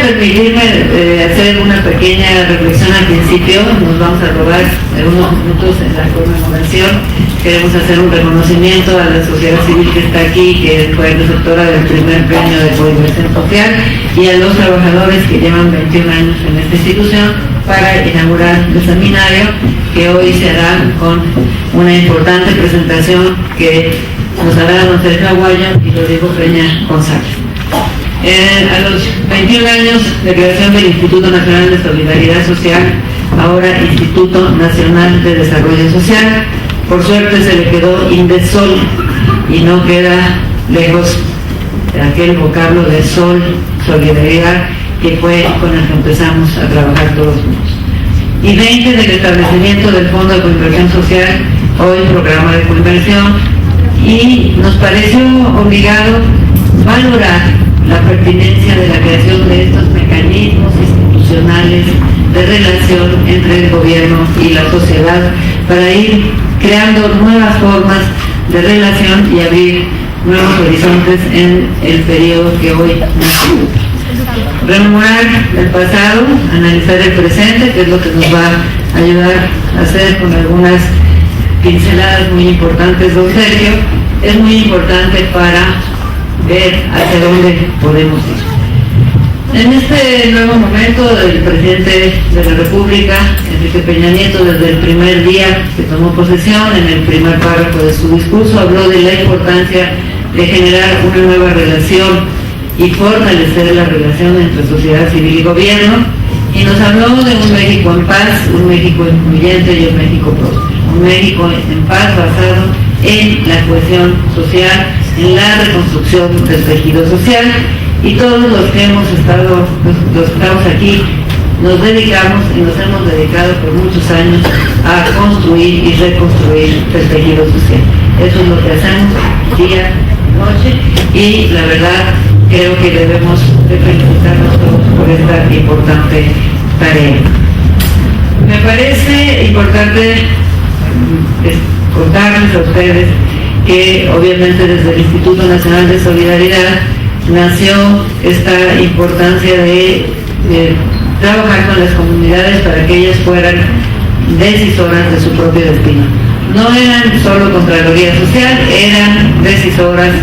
permitirme hacer una pequeña reflexión al principio. Nos vamos a robar unos minutos en la conmemoración. Queremos hacer un reconocimiento a la sociedad civil que está aquí, que fue receptora del primer premio de coinversión social, y a los trabajadores que llevan 21 años en esta institución, para inaugurar el seminario que hoy se hará con una importante presentación que nos hará don Sergio Aguayo y Rodrigo Peña González. A los 21 años de creación del Instituto Nacional de Solidaridad Social, ahora Instituto Nacional de Desarrollo Social, por suerte se le quedó Indesol y no queda lejos de aquel vocablo de sol, solidaridad, que fue con el que empezamos a trabajar todos juntos. Y 20 del establecimiento del Fondo de Coinversión Social, hoy programa de coinversión, y nos pareció obligado valorar la pertinencia de la creación de estos mecanismos institucionales de relación entre el gobierno y la sociedad para ir creando nuevas formas de relación y abrir nuevos horizontes en el periodo que hoy nos ocupa. Rememorar el pasado, analizar el presente, que es lo que nos va a ayudar a hacer con algunas pinceladas muy importantes, don Sergio, es muy importante para ver hacia dónde podemos ir. En este nuevo momento, el presidente de la República, Enrique Peña Nieto, desde el primer día que tomó posesión, en el primer párrafo de su discurso, habló de la importancia de generar una nueva relación y fortalecer la relación entre sociedad civil y gobierno, y nos habló de un México en paz, un México incluyente y un México próspero, un México en paz basado en la cohesión social, en la reconstrucción del tejido social, y todos los que hemos estado, los que estamos aquí, nos dedicamos y nos hemos dedicado por muchos años a construir y reconstruir el tejido social. Eso es lo que hacemos día y noche, y la verdad creo que debemos de felicitarnos todos por esta importante tarea. Me parece importante contarles a ustedes que obviamente desde el Instituto Nacional de Solidaridad nació esta importancia de trabajar con las comunidades para que ellas fueran decisoras de su propio destino. No eran solo Contraloría Social, eran decisoras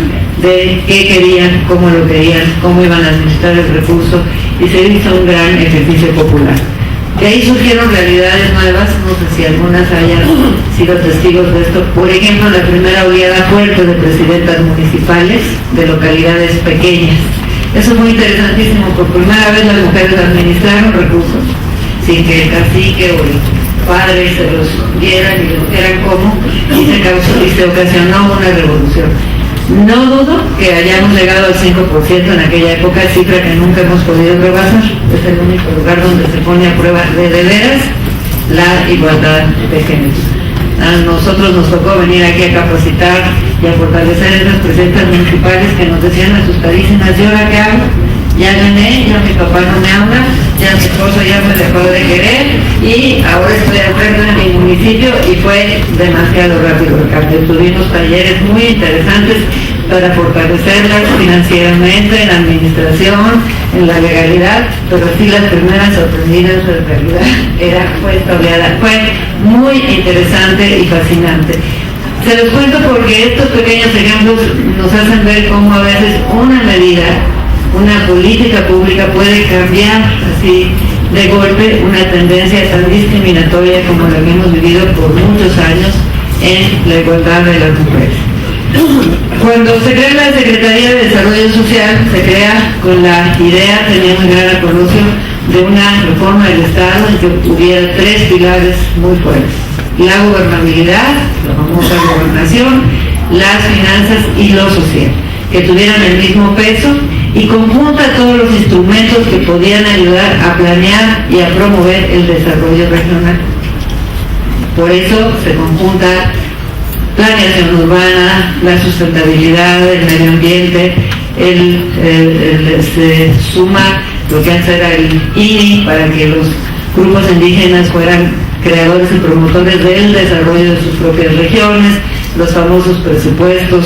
de qué querían, cómo lo querían, cómo iban a administrar el recurso, y se hizo un gran ejercicio popular. De ahí surgieron realidades nuevas, no sé si algunas hayan sido testigos de esto. Por ejemplo, la primera oleada fuerte de presidentas municipales de localidades pequeñas. Eso fue interesantísimo. Por primera vez las mujeres administraron recursos sin que el cacique o el padre se los dieran y les dijeran cómo, y se ocasionó una revolución. No dudo que hayamos llegado al 5% en aquella época, cifra que nunca hemos podido rebasar. Es el único lugar donde se pone a prueba de veras la igualdad de género. A nosotros nos tocó venir aquí a capacitar y a fortalecer a esas presidentes municipales que nos decían asustadísimas: ¿y ahora qué hago? Ya gané, ya mi papá no me habla, ya mi esposo ya me dejó de querer y ahora estoy enferma en mi municipio, y fue demasiado rápido el cambio. Tuvimos talleres muy interesantes para fortalecerlas financieramente, en la administración, en la legalidad, pero sí las primeras sorprendidas en realidad fue esta oleada. Fue muy interesante y fascinante. Se los cuento porque estos pequeños ejemplos nos hacen ver cómo a veces una medida, una política pública puede cambiar así de golpe una tendencia tan discriminatoria como la que hemos vivido por muchos años en la igualdad de las mujeres. Cuando se crea la Secretaría de Desarrollo Social, se crea con la idea, tenía un gran acordio, de una reforma del Estado en que hubiera tres pilares muy fuertes: la gobernabilidad, la famosa gobernación, las finanzas y lo social, que tuvieran el mismo peso, y conjunta todos los instrumentos que podían ayudar a planear y a promover el desarrollo regional. Por eso se conjunta planeación urbana, la sustentabilidad, el medio ambiente, se suma lo que antes era el INI para que los grupos indígenas fueran creadores y promotores del desarrollo de sus propias regiones, los famosos presupuestos,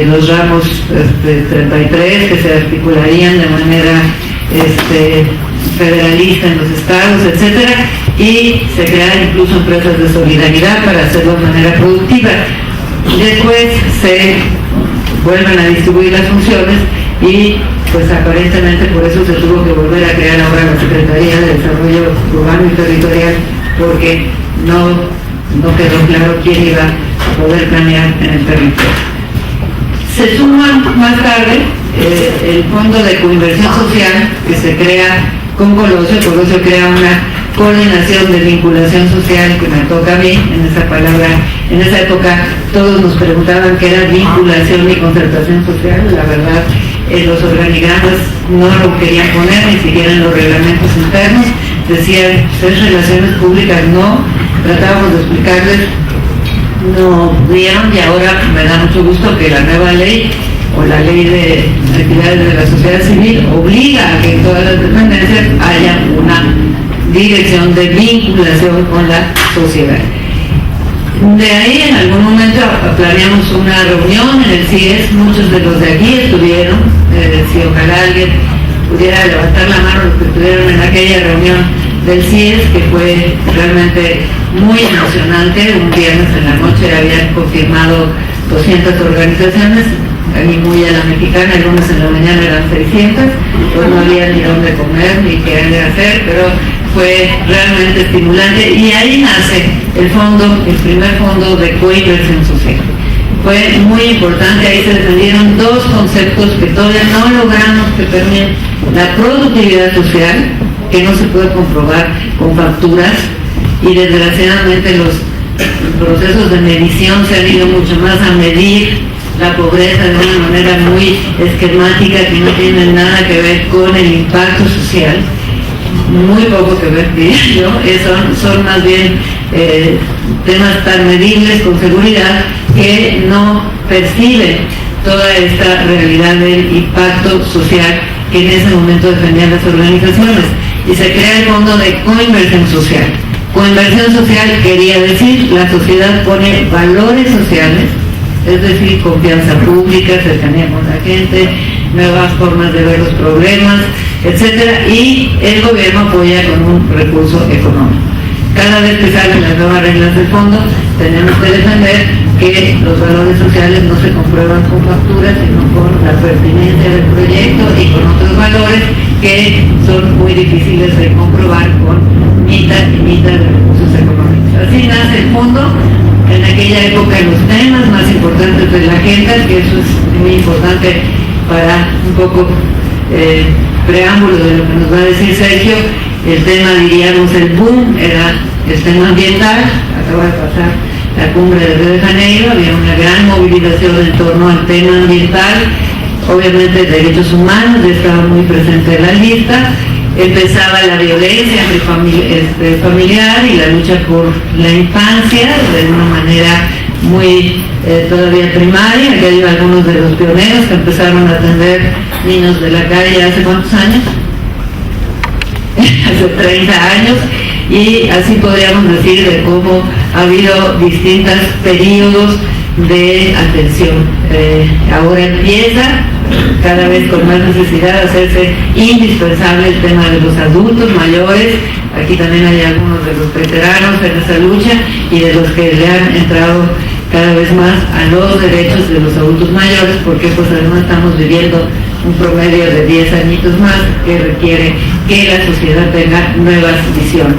los ramos 33 que se articularían de manera federalista en los estados, etcétera, y se crean incluso empresas de solidaridad para hacerlo de manera productiva. Después se vuelven a distribuir las funciones y pues aparentemente por eso se tuvo que volver a crear ahora la Secretaría de Desarrollo Urbano y Territorial, porque no quedó claro quién iba a poder planear en el territorio. Se suma más tarde el Fondo de Coinversión Social que se crea con Colosio. Colosio crea una coordinación de vinculación social que me toca a mí, en esa palabra. En esa época todos nos preguntaban qué era vinculación y concertación social. La verdad, los organigramas no lo querían poner, ni siquiera en los reglamentos internos. Decían, es relaciones públicas, no. Tratábamos de explicarles, no vieron, y ahora me da mucho gusto que la nueva ley o la ley de actividades de la sociedad civil obliga a que en todas las dependencias haya una dirección de vinculación con la sociedad. De ahí en algún momento planeamos una reunión en el CIES, muchos de los de aquí estuvieron, si ojalá alguien pudiera levantar la mano los que estuvieron en aquella reunión del CIES, que fue realmente muy emocionante. Un viernes en la noche habían confirmado 200 organizaciones, aquí muy a la mexicana, el lunes en la mañana eran 600, pues no había ni dónde comer ni qué hacer, pero fue realmente estimulante, y ahí nace el primer fondo de coinversión social. Fue muy importante, ahí se defendieron dos conceptos que todavía no logramos que permiten: la productividad social, que no se puede comprobar con facturas, y desgraciadamente los procesos de medición se han ido mucho más a medir la pobreza de una manera muy esquemática que no tiene nada que ver con el impacto social, muy poco que ver, diría yo. Son más bien temas tan medibles con seguridad que no perciben toda esta realidad del impacto social que en ese momento defendían las organizaciones, y se crea el Fondo de Coinversión Social. Coinversión social quería decir, la sociedad pone valores sociales, es decir, confianza pública, cercanía con la gente, nuevas formas de ver los problemas, etcétera, y el gobierno apoya con un recurso económico. Cada vez que salen las nuevas reglas del fondo, tenemos que defender que los valores sociales no se comprueban con facturas, sino con la pertinencia del proyecto y con otros valores que son muy difíciles de comprobar con mitad y mitad de recursos económicos. Así nace el fondo. En aquella época, los temas más importantes de la agenda, que eso es muy importante para un poco preámbulo de lo que nos va a decir Sergio. El tema, diríamos, el boom era el tema ambiental. Acaba de pasar la cumbre de Río de Janeiro, había una gran movilización en torno al tema ambiental. Obviamente derechos humanos ya estaba muy presente en la lista. Empezaba la violencia familiar y la lucha por la infancia de una manera muy todavía primaria. Aquí hay algunos de los pioneros que empezaron a atender niños de la calle hace ¿cuántos años? Hace 30 años, y así podríamos decir de cómo ha habido distintos periodos de atención. Ahora empieza cada vez con más necesidad de hacerse indispensable el tema de los adultos mayores. Aquí también hay algunos de los veteranos en esa lucha y de los que le han entrado cada vez más a los derechos de los adultos mayores, porque pues además estamos viviendo un promedio de 10 añitos más que requiere que la sociedad tenga nuevas visiones.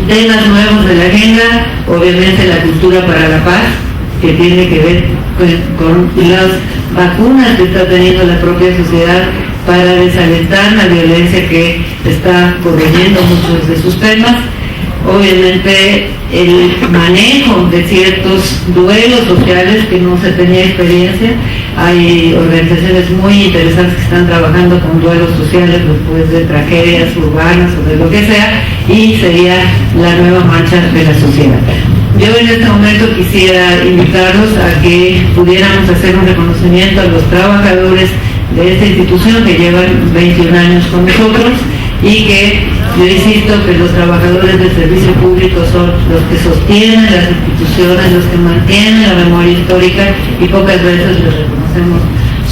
Temas nuevos de la agenda, obviamente la cultura para la paz, que tiene que ver con las vacunas que está teniendo la propia sociedad para desalentar la violencia que está corrigiendo muchos de sus temas. Obviamente el manejo de ciertos duelos sociales que no se tenía experiencia. Hay organizaciones muy interesantes que están trabajando con duelos sociales después de tragedias urbanas o de lo que sea, y sería la nueva marcha de la sociedad. Yo en este momento quisiera invitarlos a que pudiéramos hacer un reconocimiento a los trabajadores de esta institución que llevan 21 años con nosotros, y que yo insisto que los trabajadores del servicio público son los que sostienen las instituciones, los que mantienen la memoria histórica, y pocas veces les reconocemos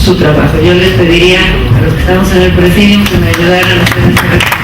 su trabajo. Yo les pediría a los que estamos en el presidium que me ayudaran a hacer este reconocimiento.